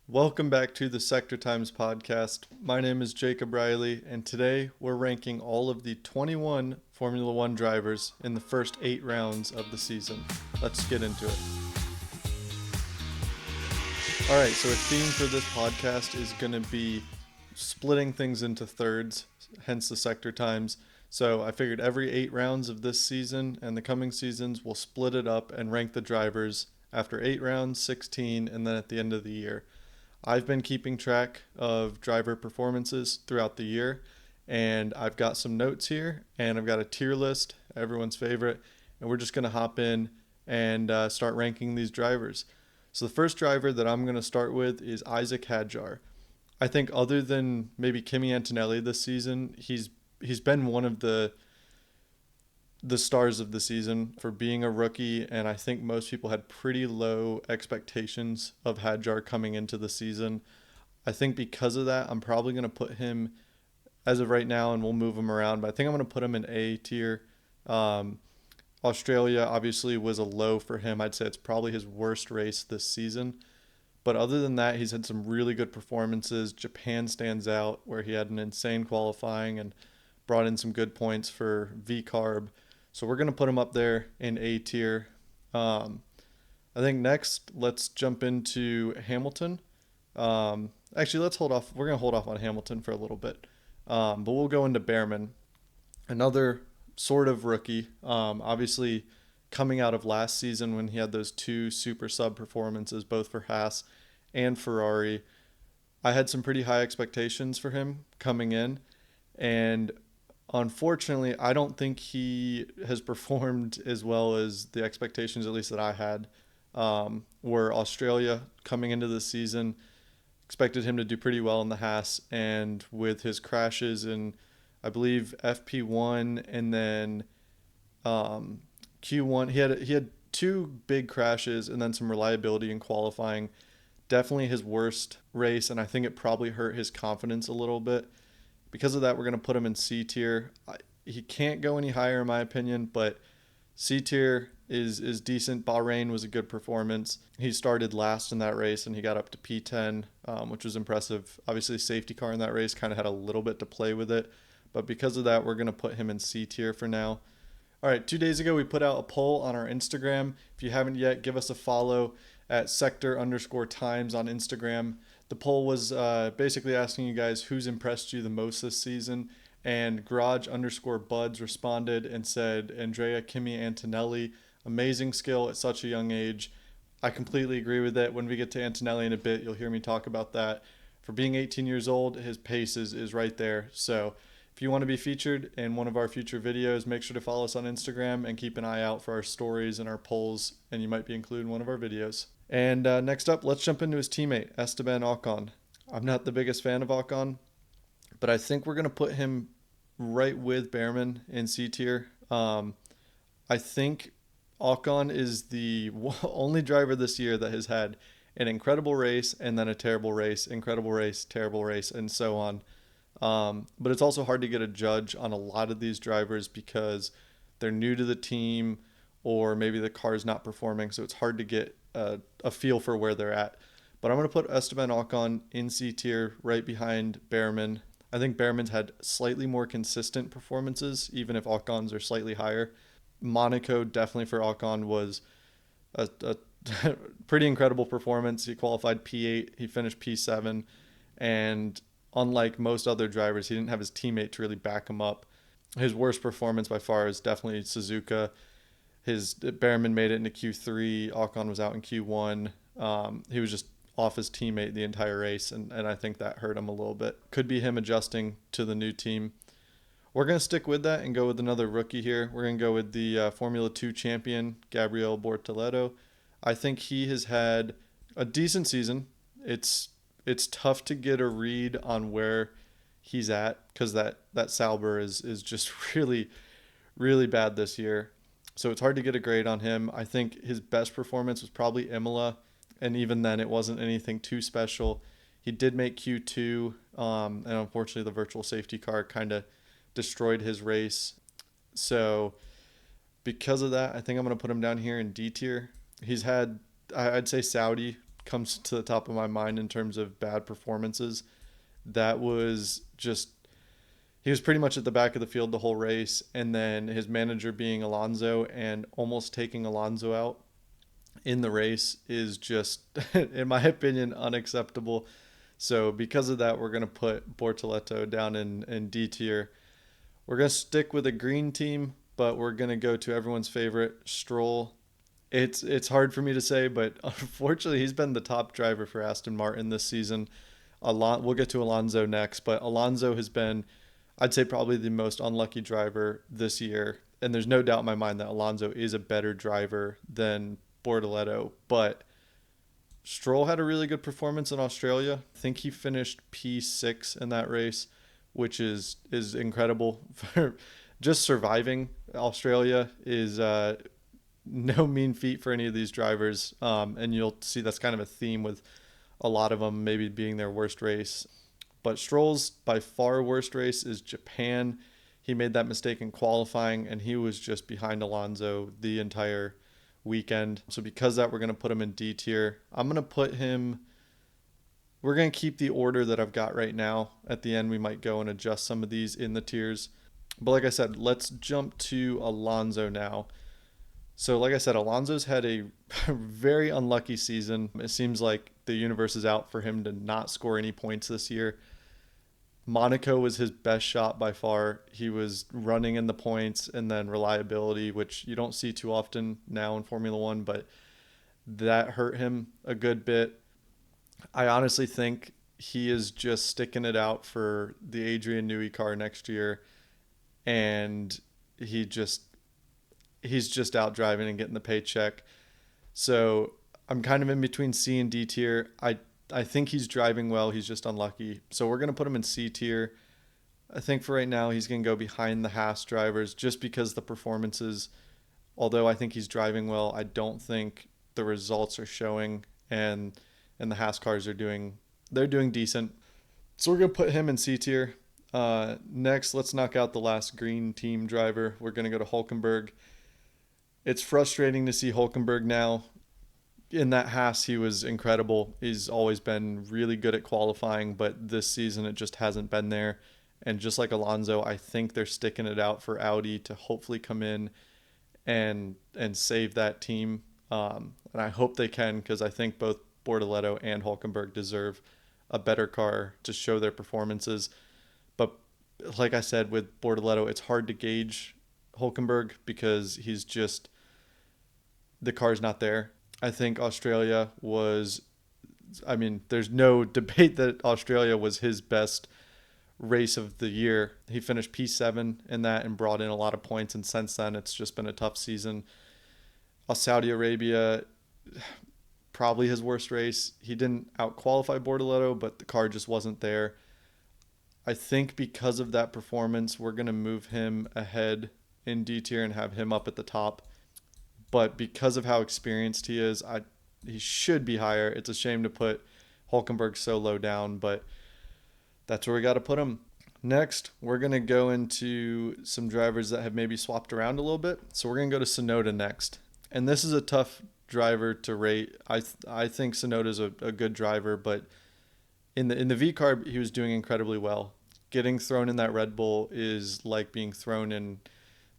Welcome back to the Sector Times podcast. My name is Jacob Riley, and today we're ranking all of the 21 Formula One drivers in the first 8 rounds of the season. Let's get into it. All right, so a theme for this podcast is going to be splitting things into thirds, hence the Sector Times. So I figured every 8 rounds of this season and the coming seasons, we'll split it up and rank the drivers after 8 rounds, 16, and then at the end of the year. I've been keeping track of driver performances throughout the year, and I've got some notes here, and I've got a tier list, everyone's favorite, and we're just going to hop in and start ranking these drivers. So the first driver that I'm going to start with is Isaac Hadjar. I think other than maybe Kimi Antonelli this season, he's been one of the stars of the season for being a rookie, and I think most people had pretty low expectations of Hadjar coming into the season. I think because of that, I'm probably going to put him as of right now, and we'll move him around, but I think I'm going to put him in A tier. Um, Australia obviously was a low for him. I'd say it's probably his worst race this season. But other than that, he's had some really good performances. Japan stands out, where he had an insane qualifying and brought in some good points for VCARB. So we're going to put him up there in A tier. Um, I think next, let's jump into Hamilton. Actually, let's hold off. We're going to hold off on Hamilton for a little bit. But we'll go into Behrman, another sort of rookie. Obviously, coming out of last season when he had those two super sub performances, both for Haas and Ferrari, I had some pretty high expectations for him coming in. And unfortunately, I don't think he has performed as well as the expectations, at least that I had, were Australia coming into the season. Expected him to do pretty well in the Haas, and with his crashes in, I believe, FP1 and then Q1, he had two big crashes and then some reliability in qualifying. Definitely his worst race, and I think it probably hurt his confidence a little bit. Because of that, we're going to put him in C tier. He can't go any higher, in my opinion, but C tier is decent. Bahrain was a good performance. He started last in that race and he got up to P10, which was impressive. Obviously, safety car in that race kind of had a little bit to play with it, but because of that, we're going to put him in C tier for now. All right, 2 days ago, we put out a poll on our Instagram. If you haven't yet, give us a follow at sector_times on Instagram. The poll was basically asking you guys who's impressed you the most this season. And garage_buds responded and said, Andrea Kimi Antonelli, amazing skill at such a young age. I completely agree with it. When we get to Antonelli in a bit, you'll hear me talk about that. For being 18 years old, his pace is right there. So if you want to be featured in one of our future videos, make sure to follow us on Instagram and keep an eye out for our stories and our polls, and you might be included in one of our videos. And next up, let's jump into his teammate, Esteban Ocon. I'm not the biggest fan of Ocon, but I think we're going to put him right with Behrman in C tier. I think Ocon is the only driver this year that has had an incredible race and then a terrible race, incredible race, terrible race, and so on. But it's also hard to get a judge on a lot of these drivers because they're new to the team or maybe the car is not performing. So it's hard to get a feel for where they're at. But I'm going to put Esteban Ocon in C tier right behind Behrman. I think Behrman's had slightly more consistent performances, even if Ocon's are slightly higher. Monaco definitely for Ocon was a pretty incredible performance. He qualified P8, he finished P7, and unlike most other drivers, he didn't have his teammate to really back him up. His worst performance by far is definitely Suzuka. His Behrman made it into Q3. Ocon was out in Q1. He was just off his teammate the entire race, and I think that hurt him a little bit. Could be him adjusting to the new team. We're going to stick with that and go with another rookie here. We're going to go with the Formula 2 champion, Gabriel Bortoleto. I think he has had a decent season. It's tough to get a read on where he's at because that Sauber is just really, really bad this year. So it's hard to get a grade on him. I think his best performance was probably Imola, and even then it wasn't anything too special. He did make Q2, and unfortunately the virtual safety car kind of destroyed his race. So because of that, I think I'm going to put him down here in D tier. He's had, I'd say Saudi comes to the top of my mind in terms of bad performances. That was just, he was pretty much at the back of the field the whole race, and then his manager being Alonso and almost taking Alonso out in the race is just, in my opinion, unacceptable. So because of that, we're going to put Bortoleto down in D tier. We're going to stick with a green team, but we're going to go to everyone's favorite, Stroll. It's hard for me to say, but unfortunately, he's been the top driver for Aston Martin this season. We'll get to Alonso next, but Alonso has been, I'd say, probably the most unlucky driver this year. And there's no doubt in my mind that Alonso is a better driver than Bortoleto, but Stroll had a really good performance in Australia. I think he finished P6 in that race, which is incredible. For just surviving Australia is no mean feat for any of these drivers. And you'll see that's kind of a theme with a lot of them maybe being their worst race. But Stroll's by far worst race is Japan. He made that mistake in qualifying, and he was just behind Alonso the entire weekend. So because of that, we're going to put him in D tier. I'm going to put him, we're going to keep the order that I've got right now. At the end, we might go and adjust some of these in the tiers. But like I said, let's jump to Alonso now. So like I said, Alonso's had a very unlucky season. It seems like the universe is out for him to not score any points this year. Monaco was his best shot by far. He was running in the points, and then reliability, which you don't see too often now in Formula One, but that hurt him a good bit. I honestly think he is just sticking it out for the Adrian Newey car next year, and he's just out driving and getting the paycheck. So I'm kind of in between C and D tier. I think he's driving well. He's just unlucky. So we're going to put him in C tier. I think for right now, he's going to go behind the Haas drivers just because the performances, although I think he's driving well, I don't think the results are showing, and the Haas cars they're doing decent. So we're going to put him in C tier. Next, let's knock out the last green team driver. We're going to go to Hulkenberg. It's frustrating to see Hulkenberg now. In that Haas, he was incredible. He's always been really good at qualifying, but this season it just hasn't been there. And just like Alonso, I think they're sticking it out for Audi to hopefully come in and save that team. And I hope they can, because I think both Bortoleto and Hulkenberg deserve a better car to show their performances. But like I said, with Bortoleto, it's hard to gauge Hulkenberg because the car's not there. I think Australia was, I mean, there's no debate that Australia was his best race of the year. He finished P7 in that and brought in a lot of points, and since then it's just been a tough season. Saudi Arabia, probably his worst race. He didn't out-qualify Bortoleto, but the car just wasn't there. I think because of that performance, we're going to move him ahead in D tier and have him up at the top. But because of how experienced he is, he should be higher. It's a shame to put Hulkenberg so low down, but that's where we got to put him. Next, we're going to go into some drivers that have maybe swapped around a little bit. So we're going to go to Tsunoda next. And this is a tough driver to rate. I think Tsunoda's a good driver, but in the V carb, he was doing incredibly well. Getting thrown in that Red Bull is like being thrown in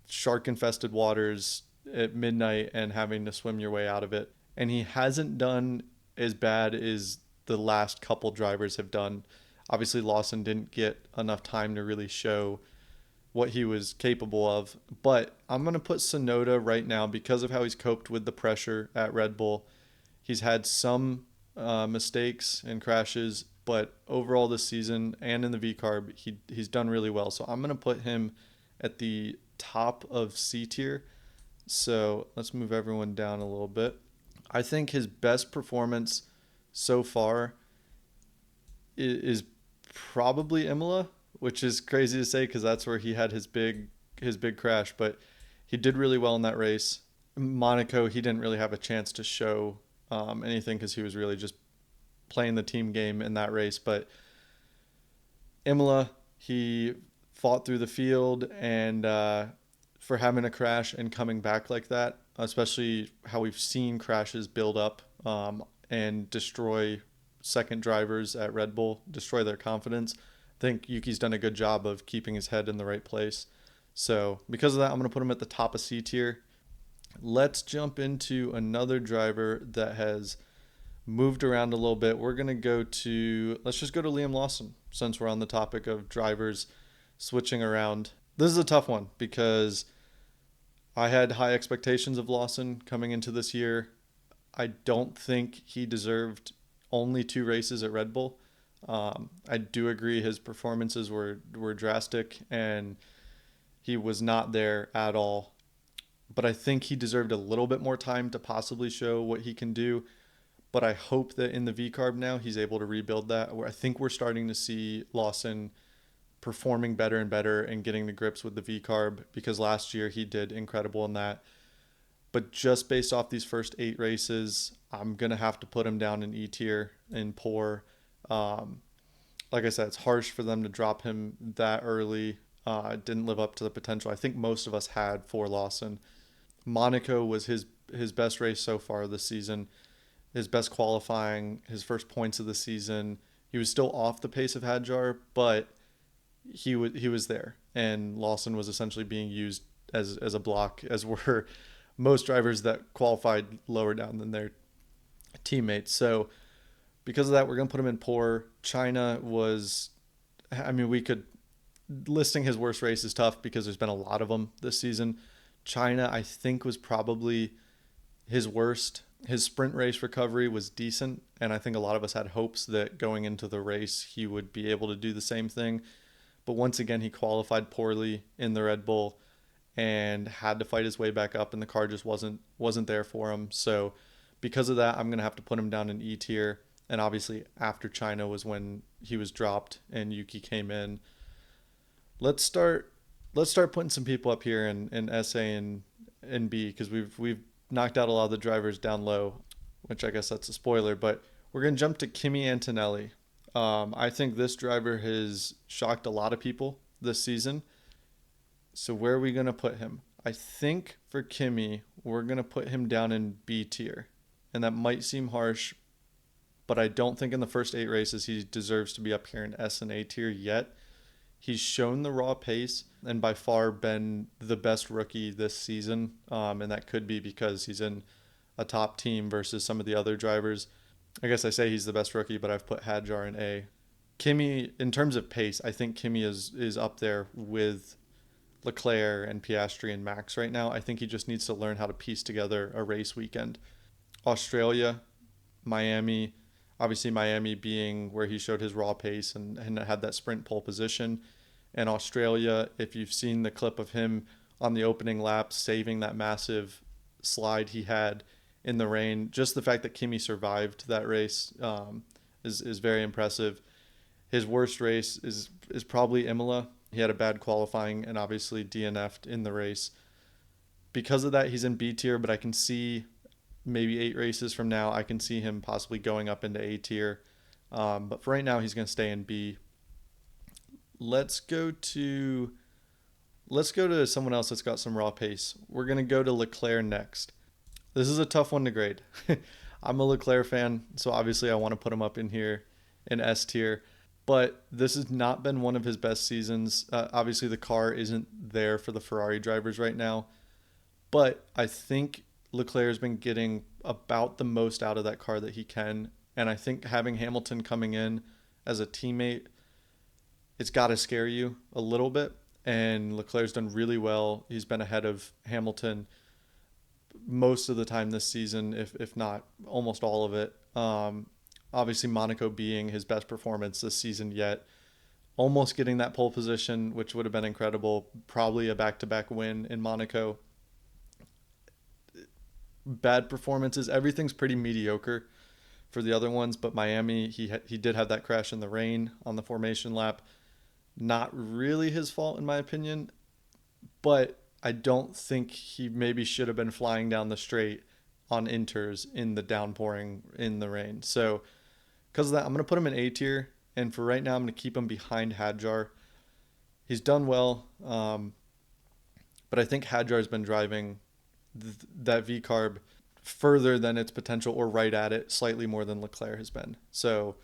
shark-infested waters at midnight and having to swim your way out of it. And he hasn't done as bad as the last couple drivers have done. Obviously, Lawson didn't get enough time to really show what he was capable of. But I'm going to put Tsunoda right now because of how he's coped with the pressure at Red Bull. He's had some mistakes and crashes, but overall this season and in the V-Carb, he's done really well. So I'm going to put him at the top of C tier. So let's move everyone down a little bit. I think his best performance so far is probably Imola, which is crazy to say because that's where he had his big crash, but he did really well in that race. Monaco, he didn't really have a chance to show anything because he was really just playing the team game in that race. But Imola, he fought through the field, and for having a crash and coming back like that, especially how we've seen crashes build up and destroy second drivers at Red Bull, destroy their confidence. I think Yuki's done a good job of keeping his head in the right place. So because of that, I'm going to put him at the top of C tier. Let's jump into another driver that has moved around a little bit. Let's just go to Liam Lawson since we're on the topic of drivers switching around. This is a tough one because I had high expectations of Lawson coming into this year. I don't think he deserved only 2 races at Red Bull. I do agree his performances were drastic and he was not there at all. But I think he deserved a little bit more time to possibly show what he can do. But I hope that in the V-Carb now he's able to rebuild that. I think we're starting to see Lawson performing better and better and getting to grips with the V-Carb because last year he did incredible in that. But just based off these first 8 races, I'm going to have to put him down in E tier and poor. Like I said, it's harsh for them to drop him that early. Didn't live up to the potential I think most of us had for Lawson. Monaco was his best race so far this season, his best qualifying, his first points of the season. He was still off the pace of Hadjar, but he was there, and Lawson was essentially being used as a block, as were most drivers that qualified lower down than their teammates. So because of that, we're going to put him in poor. China was, I mean, listing his worst race is tough because there's been a lot of them this season. China, I think, was probably his worst. His sprint race recovery was decent, and I think a lot of us had hopes that going into the race he would be able to do the same thing. But once again, he qualified poorly in the Red Bull and had to fight his way back up, and the car just wasn't there for him. So because of that, I'm going to have to put him down in E tier. And obviously after China was when he was dropped and Yuki came in. Let's start putting some people up here in SA and B because we've knocked out a lot of the drivers down low, which I guess that's a spoiler, but we're going to jump to Kimi Antonelli. I think this driver has shocked a lot of people this season. So where are we going to put him? I think for Kimi, we're going to put him down in B tier. And that might seem harsh, but I don't think in the first 8 races he deserves to be up here in S and A tier yet. He's shown the raw pace and by far been the best rookie this season. And that could be because he's in a top team versus some of the other drivers. I guess I say he's the best rookie, but I've put Hadjar in A. Kimi, in terms of pace, I think Kimi is up there with Leclerc and Piastri and Max right now. I think he just needs to learn how to piece together a race weekend. Australia, Miami, obviously Miami being where he showed his raw pace and had that sprint pole position. And Australia, if you've seen the clip of him on the opening lap saving that massive slide he had in the rain, just the fact that Kimi survived that race is very impressive. His worst race is probably Imola. He had a bad qualifying and obviously DNF'd in the race. Because of that, he's in B tier, but I can see maybe 8 races from now, I can see him possibly going up into A tier. But for right now, he's going to stay in B. Let's go to someone else that's got some raw pace. We're going to go to Leclerc next. This is a tough one to grade. I'm a Leclerc fan, so obviously I want to put him up in here in S tier. But this has not been one of his best seasons. Obviously, the car isn't there for the Ferrari drivers right now. But I think Leclerc has been getting about the most out of that car that he can. And I think having Hamilton coming in as a teammate, it's got to scare you a little bit. And Leclerc's done really well. He's been ahead of Hamilton most of the time this season, if not almost all of it. Obviously, Monaco being his best performance this season yet. Almost getting that pole position, which would have been incredible. Probably a back-to-back win in Monaco. Bad performances. Everything's pretty mediocre for the other ones, but Miami, he did have that crash in the rain on the formation lap. Not really his fault, in my opinion, but I don't think he maybe should have been flying down the straight on inters in the downpouring in the rain. So because of that, I'm going to put him in A tier. And for right now, I'm going to keep him behind Hadjar. He's done well, but I think Hadjar's been driving that V-Carb further than its potential or right at it, slightly more than Leclerc has been. So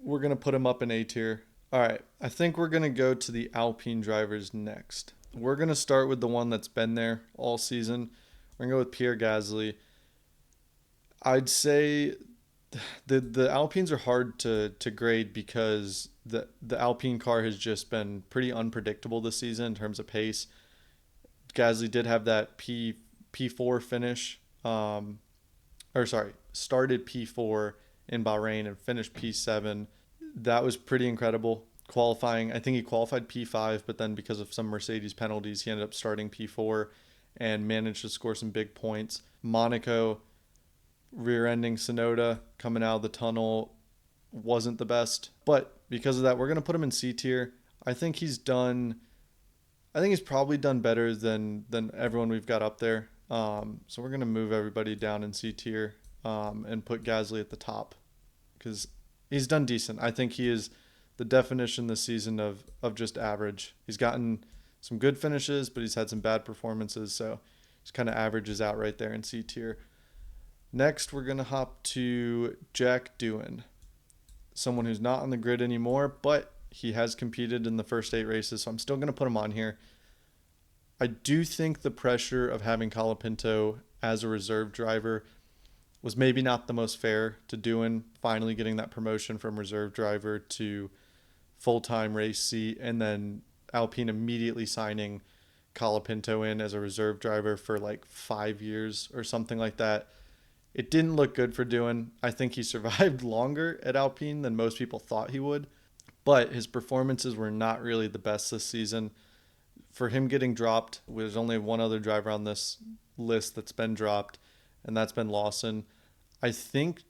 we're going to put him up in A tier. All right, I think we're going to go to the Alpine drivers next. We're going to start with the one that's been there all season. We're going to go with Pierre Gasly. I'd say the Alpines are hard to grade because the Alpine car has just been pretty unpredictable this season in terms of pace. Gasly did have that P4 finish, started P4 in Bahrain and finished P7. That was pretty incredible. Qualifying, I think he qualified P5, but then because of some Mercedes penalties, he ended up starting P4 and managed to score some big points. Monaco, rear-ending Tsunoda coming out of the tunnel wasn't the best, but because of that, we're going to put him in C tier. I think he's probably done better than everyone we've got up there. So we're going to move everybody down in C tier and put Gasly at the top because he's done decent. I think he is the definition this season of just average. He's gotten some good finishes, but he's had some bad performances, so he's kind of averages out right there in C tier. Next, we're going to hop to Jack Doohan, someone who's not on the grid anymore, but he has competed in the first 8 races, so I'm still going to put him on here. I do think the pressure of having Colapinto as a reserve driver was maybe not the most fair to Doohan, finally getting that promotion from reserve driver to full-time race seat, and then Alpine immediately signing Colapinto in as a reserve driver for like 5 years or something like that. It didn't look good for Doohan. I think he survived longer at Alpine than most people thought he would, but his performances were not really the best this season. For him getting dropped, there's only one other driver on this list that's been dropped, and that's been Lawson. I think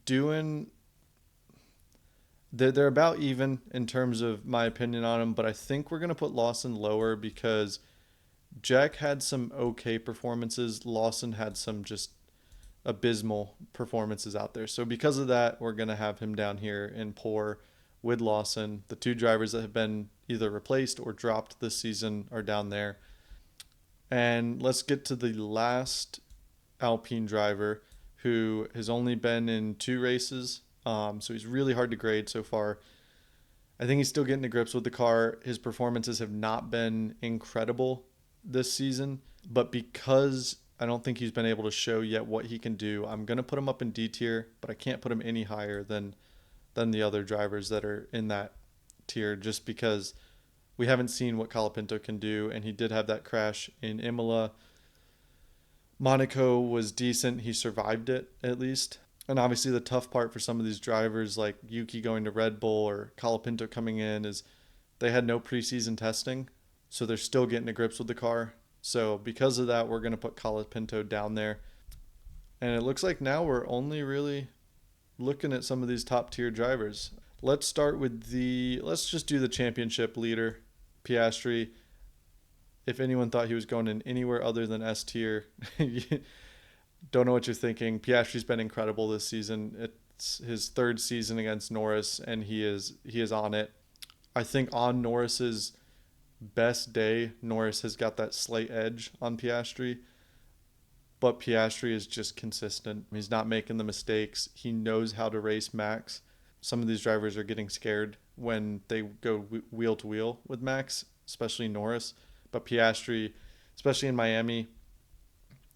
Doohan, they're about even in terms of my opinion on him, but I think we're going to put Lawson lower because Jack had some okay performances. Lawson had some just abysmal performances out there. So because of that, we're going to have him down here in poor with Lawson. The 2 drivers that have been either replaced or dropped this season are down there. And let's get to the last Alpine driver who has only been in 2 races. So he's really hard to grade so far. I think he's still getting to grips with the car. His performances have not been incredible this season, but because I don't think he's been able to show yet what he can do, I'm going to put him up in D tier, but I can't put him any higher than the other drivers that are in that tier just because we haven't seen what Colapinto can do, and he did have that crash in Imola. Monaco was decent. He survived it, at least. And obviously the tough part for some of these drivers like Yuki going to Red Bull or Colapinto coming in is they had no preseason testing, so they're still getting to grips with the car. So because of that, we're going to put Colapinto down there. And it looks like now we're only really looking at some of these top tier drivers. Let's start with let's just do the championship leader, Piastri. If anyone thought he was going in anywhere other than S tier, don't know what you're thinking. Piastri's been incredible this season. It's his 3rd season against Norris, and he is on it. I think on Norris's best day, Norris has got that slight edge on Piastri, but Piastri is just consistent. He's not making the mistakes. He knows how to race Max. Some of these drivers are getting scared when they go wheel to wheel with Max, especially Norris. But Piastri, especially in Miami,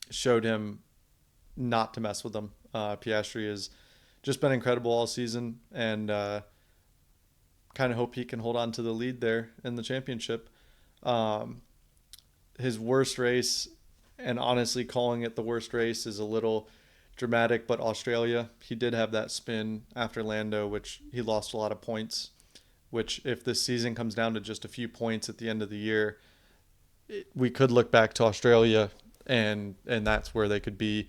showed him not to mess with them. Piastri has just been incredible all season, and kind of hope he can hold on to the lead there in the championship. His worst race, and honestly calling it the worst race is a little dramatic, but Australia, he did have that spin after Lando, which he lost a lot of points, which if this season comes down to just a few points at the end of the year, we could look back to Australia and that's where they could be.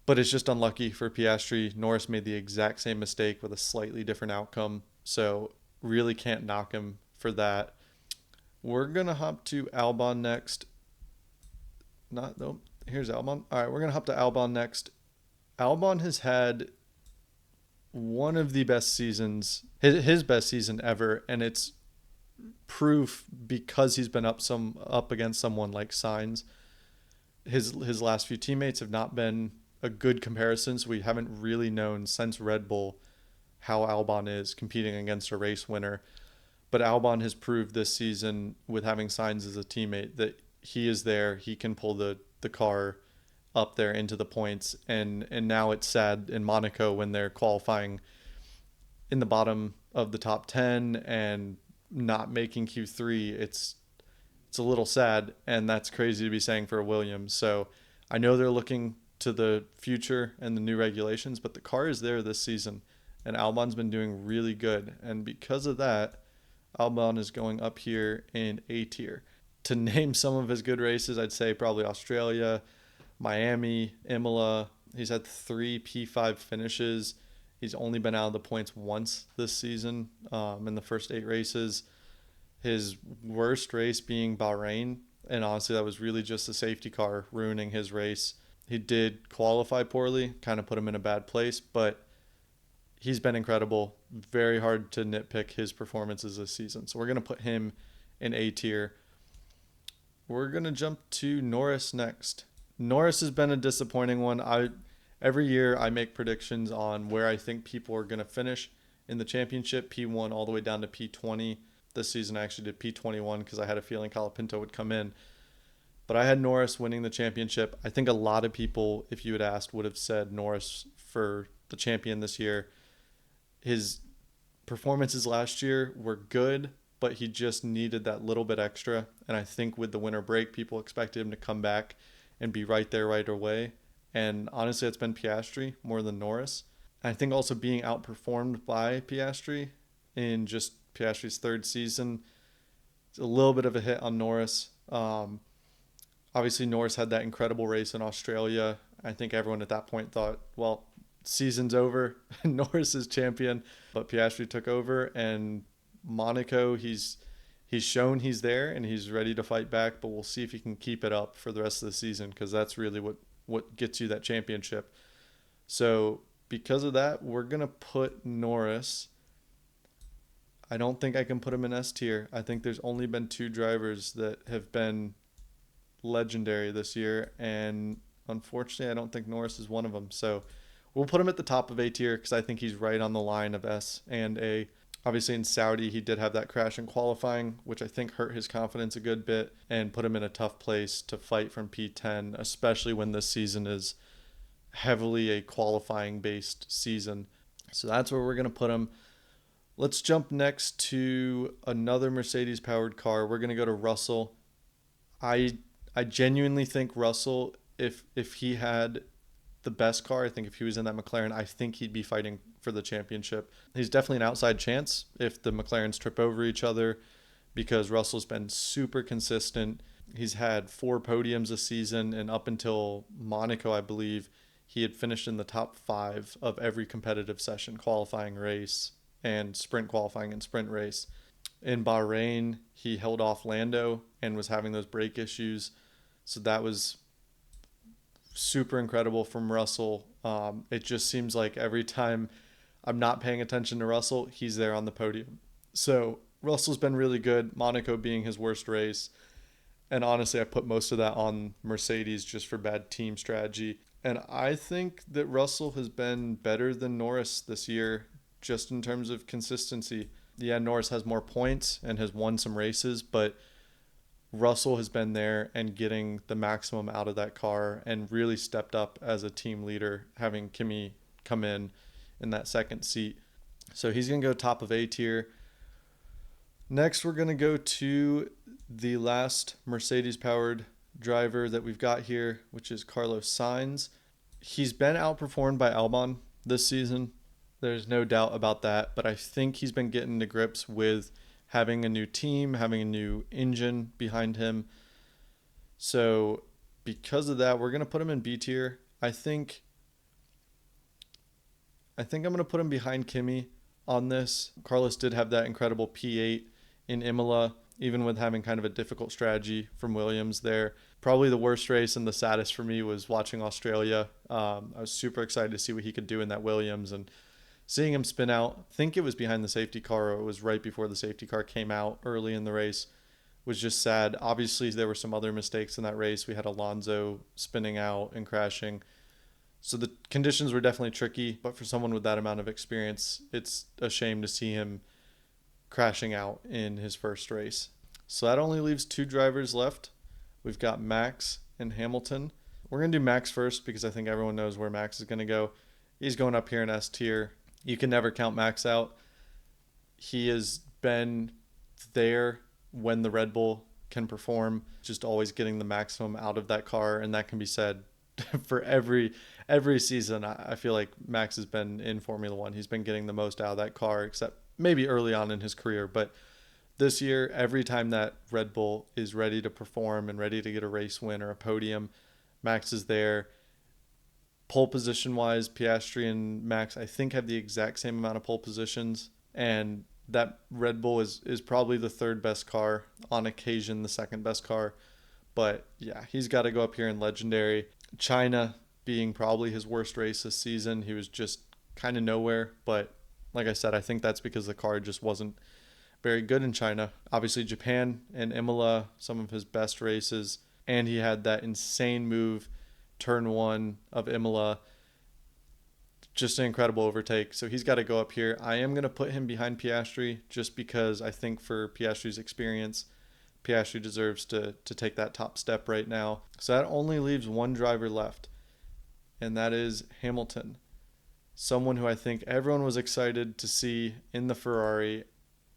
But it's just unlucky for Piastri. Norris made the exact same mistake with a slightly different outcome, so really can't knock him for that. We're going to hop to Albon next. Here's Albon. All right, we're going to hop to Albon next. Albon has had one of the best seasons, his best season ever, and it's proof because he's been up against someone like Sainz. his last few teammates have not been a good comparison, so we haven't really known since Red Bull how Albon is competing against a race winner. But Albon has proved this season with having Sainz as a teammate that he is there. He can pull the car up there into the points. And now it's sad in Monaco when they're qualifying in the bottom of the top 10 and not making Q3. It's a little sad, and that's crazy to be saying for a Williams. So I know they're looking to the future and the new regulations, but the car is there this season, and Albon's been doing really good. And because of that, Albon is going up here in A tier. To name some of his good races, I'd say probably Australia, Miami, Imola. He's had 3 P5 finishes. He's only been out of the points once this season in the first 8 races. His worst race being Bahrain, and honestly, that was really just a safety car ruining his race. He did qualify poorly, kind of put him in a bad place, but he's been incredible. Very hard to nitpick his performances this season. So we're going to put him in A tier. We're going to jump to Norris next. Norris has been a disappointing one. Every year I make predictions on where I think people are going to finish in the championship, P1 all the way down to P20. This season I actually did P21 because I had a feeling Colapinto would come in. But I had Norris winning the championship. I think a lot of people, if you had asked, would have said Norris for the champion this year. His performances last year were good, but he just needed that little bit extra. And I think with the winter break, people expected him to come back and be right there right away. And honestly, it's been Piastri more than Norris. I think also being outperformed by Piastri in just Piastri's third season, it's a little bit of a hit on Norris. Obviously, Norris had that incredible race in Australia. I think everyone at that point thought, well, season's over. Norris is champion, but Piastri took over. And Monaco, he's shown he's there and he's ready to fight back, but we'll see if he can keep it up for the rest of the season because that's really what gets you that championship. So because of that, we're going to put Norris. I don't think I can put him in S tier. I think there's only been 2 drivers that have been legendary this year, and unfortunately I don't think Norris is one of them. So we'll put him at the top of A tier because I think he's right on the line of S and A. Obviously in Saudi he did have that crash in qualifying, which I think hurt his confidence a good bit and put him in a tough place to fight from P10, especially when this season is heavily a qualifying based season. So that's where we're going to put him. Let's jump next to another Mercedes powered car. We're going to go to Russell. I genuinely think Russell, if he had the best car, I think if he was in that McLaren, I think he'd be fighting for the championship. He's definitely an outside chance if the McLarens trip over each other because Russell's been super consistent. He's had 4 podiums this season, and up until Monaco, I believe, he had finished in the top 5 of every competitive session, qualifying race and sprint qualifying and sprint race. In Bahrain, he held off Lando and was having those brake issues. So that was super incredible from Russell. It just seems like every time I'm not paying attention to Russell, he's there on the podium. So Russell's been really good, Monaco being his worst race. And honestly, I put most of that on Mercedes just for bad team strategy. And I think that Russell has been better than Norris this year, just in terms of consistency. Yeah, Norris has more points and has won some races, but Russell has been there and getting the maximum out of that car and really stepped up as a team leader, having Kimi come in that second seat. So he's going to go top of A tier. Next, we're going to go to the last Mercedes-powered driver that we've got here, which is Carlos Sainz. He's been outperformed by Albon this season. There's no doubt about that, but I think he's been getting to grips with having a new team, having a new engine behind him. So because of that, we're going to put him in B tier. I think I'm going to put him behind Kimi on this. Carlos did have that incredible P8 in Imola, even with having kind of a difficult strategy from Williams there. Probably the worst race and the saddest for me was watching Australia. I was super excited to see what he could do in that Williams, and seeing him spin out, I think it was behind the safety car or it was right before the safety car came out early in the race, was just sad. Obviously, there were some other mistakes in that race. We had Alonso spinning out and crashing. So the conditions were definitely tricky, but for someone with that amount of experience, it's a shame to see him crashing out in his first race. So that only leaves two drivers left. We've got Max and Hamilton. We're going to do Max first because I think everyone knows where Max is going to go. He's going up here in S tier. You can never count Max out. He has been there when the Red Bull can perform, just always getting the maximum out of that car, and that can be said for every season. I feel like Max has been in Formula One. He's been getting the most out of that car, except maybe early on in his career. But this year, every time that Red Bull is ready to perform and ready to get a race win or a podium, Max is there. Pole position wise, Piastri and Max, I think, have the exact same amount of pole positions. And that Red Bull is probably the third best car, on occasion the second best car. But yeah, he's got to go up here in Legendary. China being probably his worst race this season. He was just kind of nowhere. But like I said, I think that's because the car just wasn't very good in China. Obviously, Japan and Imola, some of his best races. And he had that insane move, turn one of Imola. Just an incredible overtake. So he's got to go up here. I am going to put him behind Piastri just because I think for Piastri's experience, Piastri deserves to take that top step right now. So that only leaves one driver left, and that is Hamilton. Someone who I think everyone was excited to see in the Ferrari,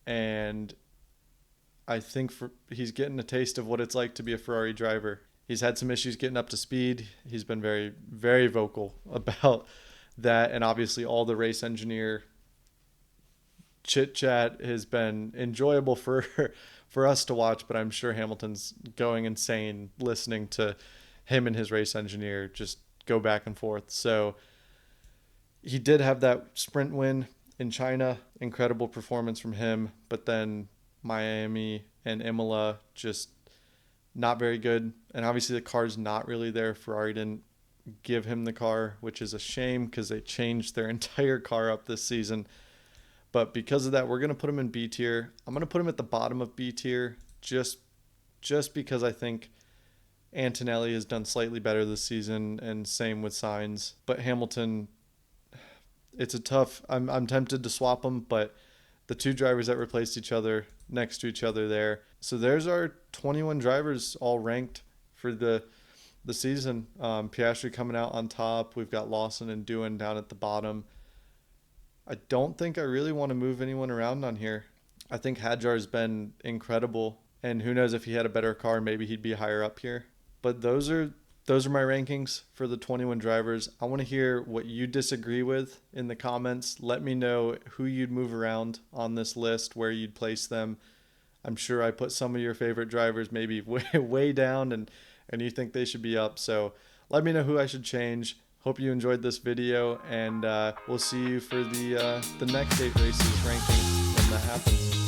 and I think he's getting a taste of what it's like to be a Ferrari driver. He's had some issues getting up to speed. He's been very, very vocal about that, and obviously all the race engineer chit chat has been enjoyable for us to watch, but I'm sure Hamilton's going insane listening to him and his race engineer just go back and forth. So he did have that sprint win in China, incredible performance from him, but then Miami and Imola just not very good. And obviously the car's not really there. Ferrari didn't give him the car, which is a shame because they changed their entire car up this season. But because of that, we're going to put him in B tier. I'm going to put him at the bottom of B tier just because I think Antonelli has done slightly better this season, and same with Sainz. But Hamilton, it's a tough, I'm tempted to swap them, but the two drivers that replaced each other next to each other there. So there's our 21 drivers all ranked for the season. Piastri coming out on top. We've got Lawson and Doohan down at the bottom. I don't think I really want to move anyone around on here. I think Hadjar's been incredible, and who knows, if he had a better car, maybe he'd be higher up here. But those are my rankings for the 21 drivers. I want to hear what you disagree with in the comments. Let me know who you'd move around on this list, where you'd place them. I'm sure I put some of your favorite drivers maybe way down, and you think they should be up. So let me know who I should change. Hope you enjoyed this video, and we'll see you for the next 8 races ranking when that happens.